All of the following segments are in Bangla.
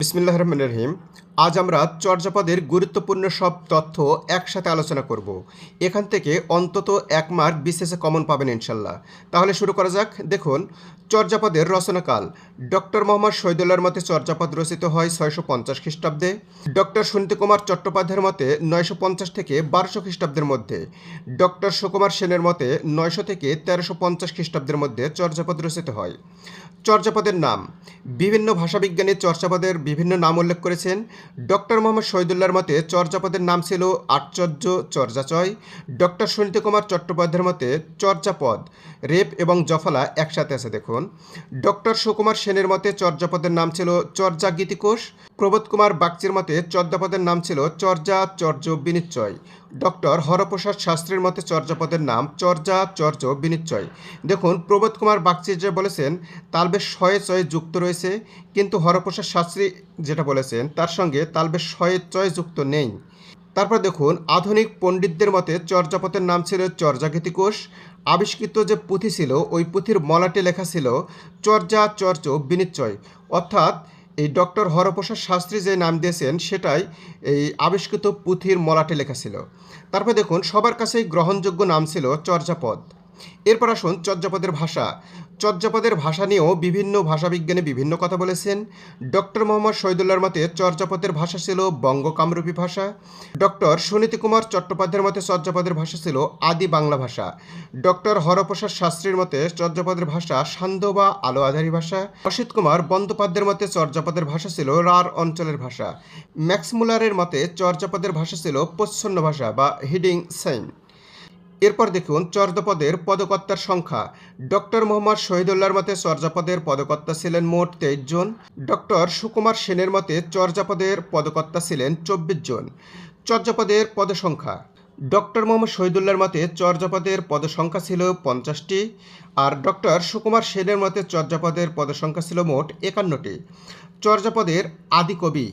বিসমিল্লাহির রহমানির রহিম। আজ আমরা চর্যাপদের গুরুত্বপূর্ণ সব তথ্য একসাথে আলোচনা করব। এখান থেকে অন্তত ১ মার্ক বিসিএসে কমন পাবেন ইনশাল্লাহ। তাহলে শুরু করা যাক। দেখুন, চর্যাপদের রচনাকাল। ডক্টর মোহাম্মদ শহীদুল্লাহর মতে চর্যাপদ রচিত হয় ৬৫০ খ্রিস্টাব্দে। ডক্টর সুনীতিকুমার চট্টোপাধ্যায়ের মতে ৯৫০ থেকে ১২০০ খ্রিস্টাব্দের মধ্যে। ডক্টর সুকুমার সেনের মতে ৯০০ থেকে ১৩৫০ খ্রিস্টাব্দের মধ্যে চর্যাপদ রচিত হয়। চর্যাপদের নাম। বিভিন্ন ভাষাবিজ্ঞানী চর্যাপদের বিভিন্ন নাম উল্লেখ করেছেন। ডক্টর মোহাম্মদ শহীদুল্লাহর মতে চর্যাপদের নাম ছিল আশ্চর্য চর্যাচয়। ডক্টর সুনীতিকুমার চট্টোপাধ্যায়ের মতে চর্যাপদ রেপ এবং জফলা একসাথে আছে। দেখুন, ডক্টর সুকুমার সেনের মতে চর্যাপদের নাম ছিল চর্যা গীতিকোষ। প্রবোধ কুমার বাগচির মতে চর্যাপদের নাম ছিল চর্যা চর্য বিনিশ্চয়। ডক্টর হরপ্রসাদ শাস্ত্রীর মতে চর্যাপদের নাম চর্যা চর্য বিনিশ্চয়। দেখুন, প্রবোধ কুমার বাগচি যে বলেছেন তালবেশ শয়ে চয়ে যুক্ত রয়েছে, কিন্তু হরপ্রসাদ শাস্ত্রী যেটা বলেছেন তার সঙ্গে তালবেশ শয়ে চয়ে যুক্ত নেই। তারপর দেখুন, আধুনিক পণ্ডিতদের মতে চর্যাপদের নাম ছিল চর্যাগীতিকোষ। আবিষ্কৃত যে পুঁথি ছিল ওই পুঁথির মলাটে লেখা ছিল চর্যা চর্য বিনিশ্চয়, অর্থাৎ এই ডক্টর হরপ্রসাদ শাস্ত্রী যে নাম দিয়েছেন সেটাই এই আবিষ্কৃত পুঁথির মলাটে লেখা ছিল। তারপর দেখুন, সবার কাছেই গ্রহণযোগ্য নাম ছিল চর্যাপদ। এরপর আসুন চর্যাপদের ভাষা। চর্যাপদের ভাষা নিয়েও বিভিন্ন ভাষাবিজ্ঞানী বিভিন্ন কথা বলেছেন। ডক্টর মোহাম্মদ শহীদুল্লাহর মতে চর্যাপদের ভাষা ছিল বঙ্গকামরূপী ভাষা। ডক্টর সুনীতিকুমার চট্টোপাধ্যায়ের মতে চর্যাপদের ভাষা ছিল আদি বাংলা ভাষা। ডক্টর হরপ্রসাদ শাস্ত্রীর মতে চর্যাপদের ভাষা সান্ধ্য বা আলো আধারী ভাষা। অসিত কুমার বন্দ্যোপাধ্যায়ের মতে চর্যাপদের ভাষা ছিল রাঢ় অঞ্চলের ভাষা। ম্যাক্স মুলারের মতে চর্যাপদের ভাষা ছিল প্রচ্ছন্ন ভাষা বা হিডিং সাইন। এরপর দেখুন চর্যাপদের পদকর্তার সংখ্যা। ডক্টর মোহাম্মদ শহীদুল্লাহর মতে চর্যাপদের পদকর্তা ছিলেন মোট ২৩ জন। ডক্টর সুকুমার সেনের মতে চর্যাপদের পদকর্তা ছিলেন ২৪ জন। চর্যাপদের পদসংখ্যা। ডক্টর মোহাম্মদ শহীদুল্লাহর মতে চর্যাপদের পদসংখ্যা ছিল ৫০টি, আর ডক্টর সুকুমার সেনের মতে চর্যাপদের পদসংখ্যা ছিল মোট ৫১টি। চর্যাপদের আদিকবি।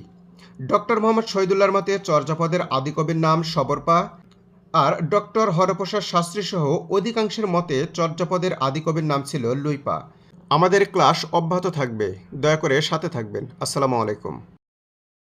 ডক্টর মোহাম্মদ শহীদুল্লাহর মতে চর্যাপদের আদিকবির নাম সবরপা, আর ডক্টর হরপ্রসাদ শাস্ত্রী সহ অধিকাংশের মতে চর্যাপদের আদিকবির নাম ছিল লুইপা। আমাদের ক্লাস অব্যাহত থাকবে, দয়া করে সাথে থাকবেন। আসসালামু আলাইকুম।